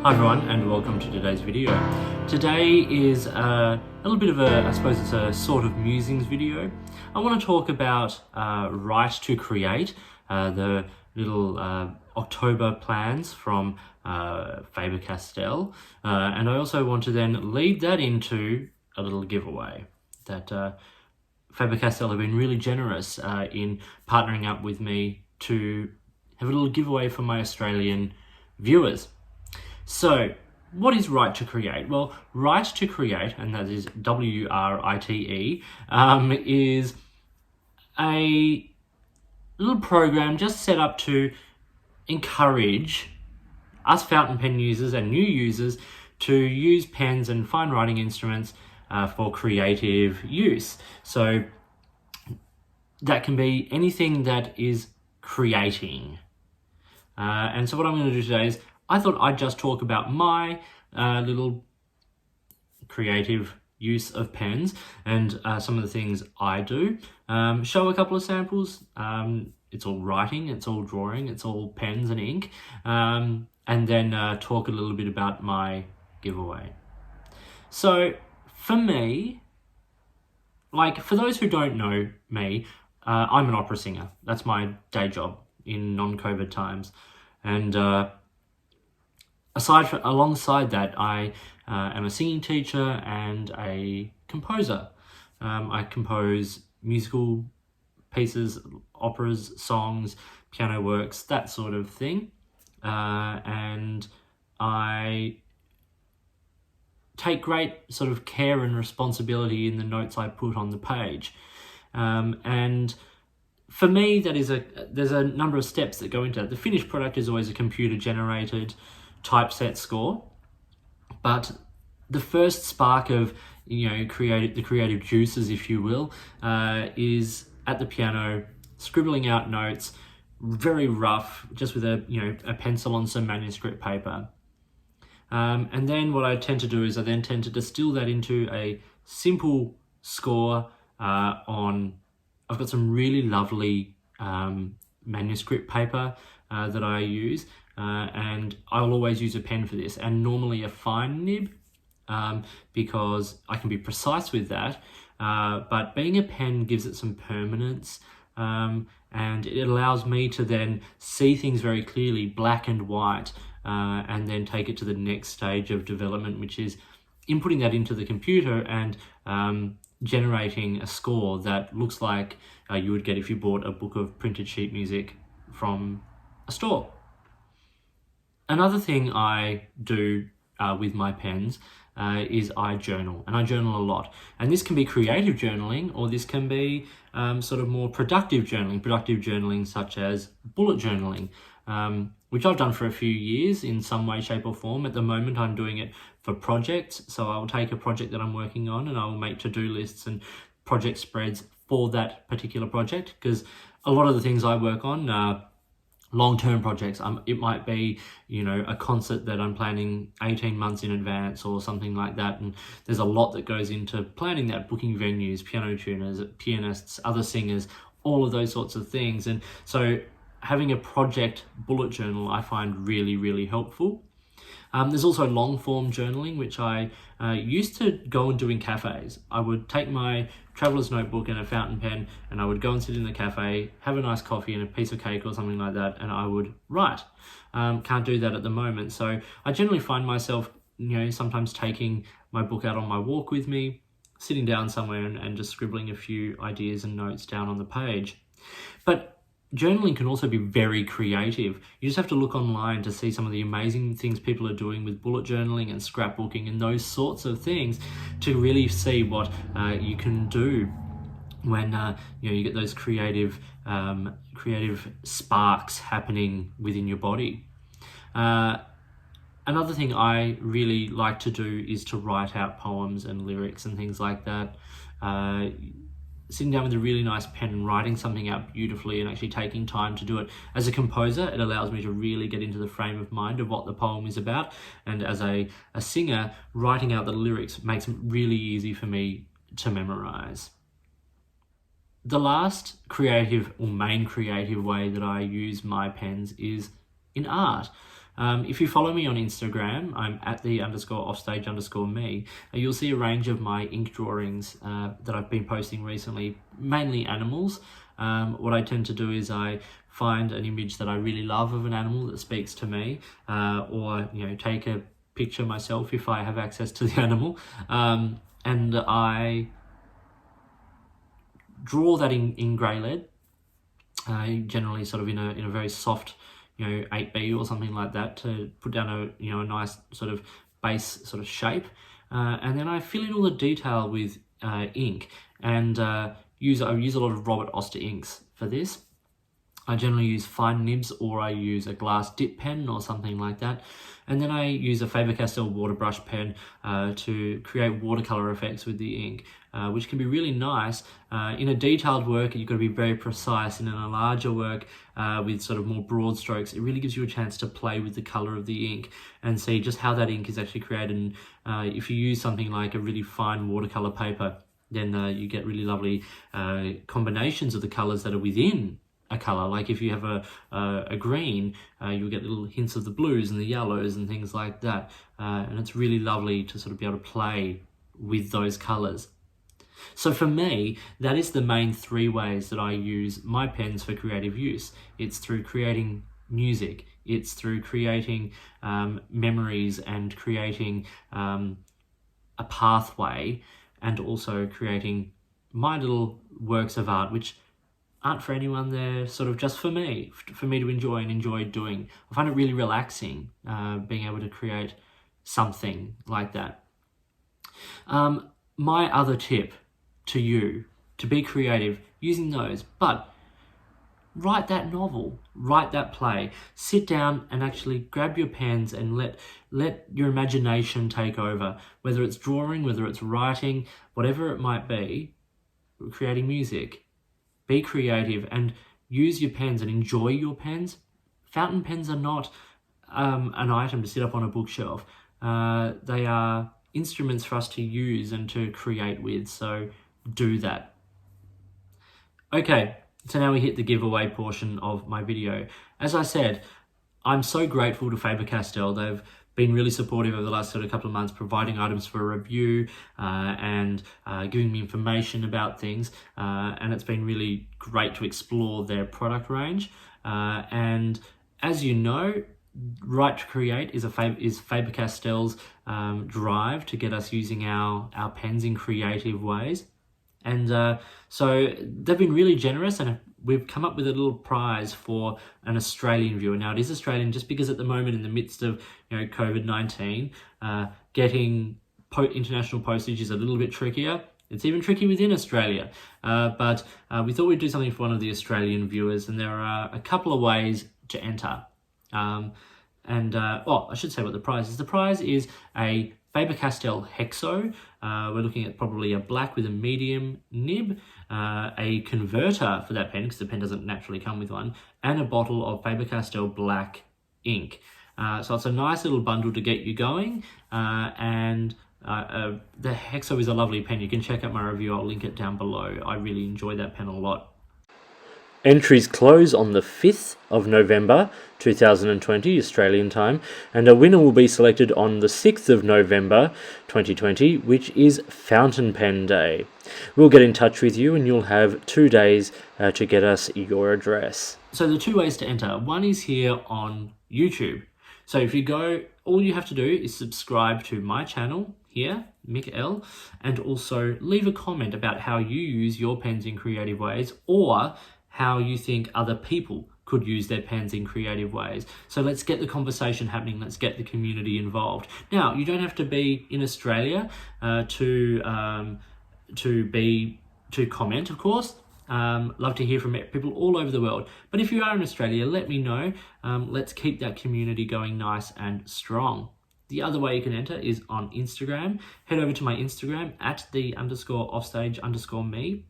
Hi everyone, and welcome to today's video. Today is a little bit of I suppose it's a sort of musings video. I want to talk about Write to Create, the little October plans from Faber-Castell, and I also want to then lead that into a little giveaway that Faber-Castell have been really generous in partnering up with me to have a little giveaway for my Australian viewers. So, what is Write to Create? Well, Write to Create, and that is W-R-I-T-E, is a little program just set up to encourage us fountain pen users and new users to use pens and fine writing instruments for creative use. So, that can be anything that is creating. And so what I'm going to do today is I thought I'd just talk about my little creative use of pens and some of the things I do. Show a couple of samples. It's all writing, it's all drawing, it's all pens and ink. And then talk a little bit about my giveaway. So for me, like for those who don't know me, I'm an opera singer. That's my day job in non-COVID times. And alongside that, I am a singing teacher and a composer. I compose musical pieces, operas, songs, piano works, that sort of thing. And I take great sort of care and responsibility in the notes I put on the page. And for me, there's a number of steps that go into that. The finished product is always a computer-generated typeset score, but the first spark of the creative juices, if you will, is at the piano, scribbling out notes, very rough, just with a pencil on some manuscript paper. And then what I tend to do is I then tend to distill that into a simple score I've got some really lovely manuscript paper that I use, and I'll always use a pen for this, and normally a fine nib, because I can be precise with that, but being a pen gives it some permanence, and it allows me to then see things very clearly, black and white, and then take it to the next stage of development, which is inputting that into the computer and generating a score that looks like you would get if you bought a book of printed sheet music from a store. Another thing I do with my pens is I journal, and I journal a lot. And this can be creative journaling, or this can be sort of more productive journaling such as bullet journaling, which I've done for a few years in some way, shape or form. At the moment, I'm doing it for projects. So I'll take a project that I'm working on and I'll make to-do lists and project spreads for that particular project, because a lot of the things I work on are long-term projects. It might be, a concert that I'm planning 18 months in advance or something like that. And there's a lot that goes into planning that, booking venues, piano tuners, pianists, other singers, all of those sorts of things. And so having a project bullet journal I find really, really helpful. There's also long form journaling, which I used to go and do in cafes. I would take my traveler's notebook and a fountain pen and I would go and sit in the cafe, have a nice coffee and a piece of cake or something like that, and I would write. Can't do that at the moment. So I generally find myself, sometimes taking my book out on my walk with me, sitting down somewhere and just scribbling a few ideas and notes down on the page. But journaling can also be very creative. You just have to look online to see some of the amazing things people are doing with bullet journaling and scrapbooking and those sorts of things to really see what you can do when you get those creative sparks happening within your body. Another thing I really like to do is to write out poems and lyrics and things like that. Sitting down with a really nice pen and writing something out beautifully and actually taking time to do it. As a composer, it allows me to really get into the frame of mind of what the poem is about. And as a singer, writing out the lyrics makes it really easy for me to memorize. The last creative or main creative way that I use my pens is in art. If you follow me on Instagram, I'm at @the_offstage_me. You'll see a range of my ink drawings that I've been posting recently, mainly animals. What I tend to do is I find an image that I really love of an animal that speaks to me, or take a picture myself if I have access to the animal, and I draw that in grey lead, generally sort of in a very soft 8B or something like that, to put down a nice sort of base sort of shape, and then I fill in all the detail with ink, and I use a lot of Robert Oster inks for this. I generally use fine nibs, or I use a glass dip pen or something like that. And then I use a Faber-Castell water brush pen to create watercolor effects with the ink, which can be really nice. In a detailed work, you've got to be very precise, and in a larger work with sort of more broad strokes, it really gives you a chance to play with the color of the ink and see just how that ink is actually created. And if you use something like a really fine watercolor paper, then you get really lovely combinations of the colors that are within a color. Like if you have a green, you'll get little hints of the blues and the yellows and things like that. And it's really lovely to sort of be able to play with those colors. So for me, that is the main 3 ways that I use my pens for creative use. It's through creating music, it's through creating memories and creating a pathway, and also creating my little works of art, which aren't for anyone, they're sort of just for me to enjoy and enjoy doing. I find it really relaxing being able to create something like that. My other tip to you, to be creative using those, but write that novel, write that play, sit down and actually grab your pens and let your imagination take over, whether it's drawing, whether it's writing, whatever it might be, creating music. Be creative and use your pens and enjoy your pens. Fountain pens are not an item to sit up on a bookshelf. They are instruments for us to use and to create with, so do that. Okay, so now we hit the giveaway portion of my video. As I said, I'm so grateful to Faber-Castell. They've been really supportive over the last sort of couple of months, providing items for review and giving me information about things. And it's been really great to explore their product range. And as you know, Right to Create is Faber-Castell's drive to get us using our pens in creative ways. And so they've been really generous, and we've come up with a little prize for an Australian viewer. Now, it is Australian just because at the moment, in the midst of COVID-19, getting international postage is a little bit trickier. It's even tricky within Australia. But we thought we'd do something for one of the Australian viewers, and there are a couple of ways to enter. I should say what the prize is. The prize is a Faber-Castell Hexo. We're looking at probably a black with a medium nib, a converter for that pen, because the pen doesn't naturally come with one, and a bottle of Faber-Castell Black ink. So it's a nice little bundle to get you going, and the Hexo is a lovely pen. You can check out my review, I'll link it down below. I really enjoy that pen a lot. Entries close on the 5th of November 2020 Australian time, and a winner will be selected on the 6th of November 2020, which is Fountain Pen Day. We'll get in touch with you and you'll have 2 days to get us your address. So the 2 ways to enter. One is here on YouTube. So if you go, all you have to do is subscribe to my channel here, Mick L, and also leave a comment about how you use your pens in creative ways, or how you think other people could use their pens in creative ways. So let's get the conversation happening. Let's get the community involved. Now, you don't have to be in Australia to comment, of course. Love to hear from people all over the world. But if you are in Australia, let me know. Let's keep that community going nice and strong. The other way you can enter is on Instagram. Head over to my Instagram at @the_offstage_me.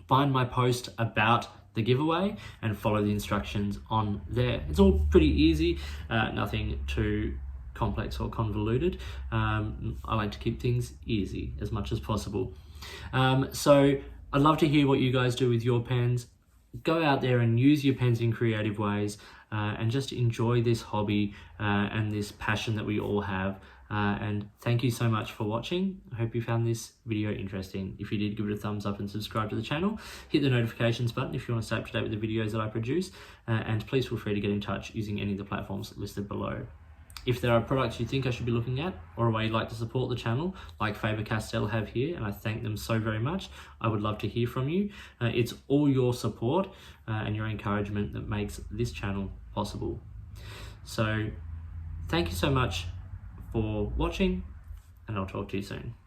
Find my post about the giveaway and follow the instructions on there. It's all pretty easy, nothing too complex or convoluted. I like to keep things easy as much as possible. So I'd love to hear what you guys do with your pens. Go out there and use your pens in creative ways. and just enjoy this hobby and this passion that we all have. And thank you so much for watching. I hope you found this video interesting. If you did, give it a thumbs up and subscribe to the channel. Hit the notifications button if you want to stay up to date with the videos that I produce. And please feel free to get in touch using any of the platforms listed below. If there are products you think I should be looking at, or a way you'd like to support the channel, like Faber-Castell have here, and I thank them so very much, I would love to hear from you. It's all your support and your encouragement that makes this channel possible. So thank you so much for watching, and I'll talk to you soon.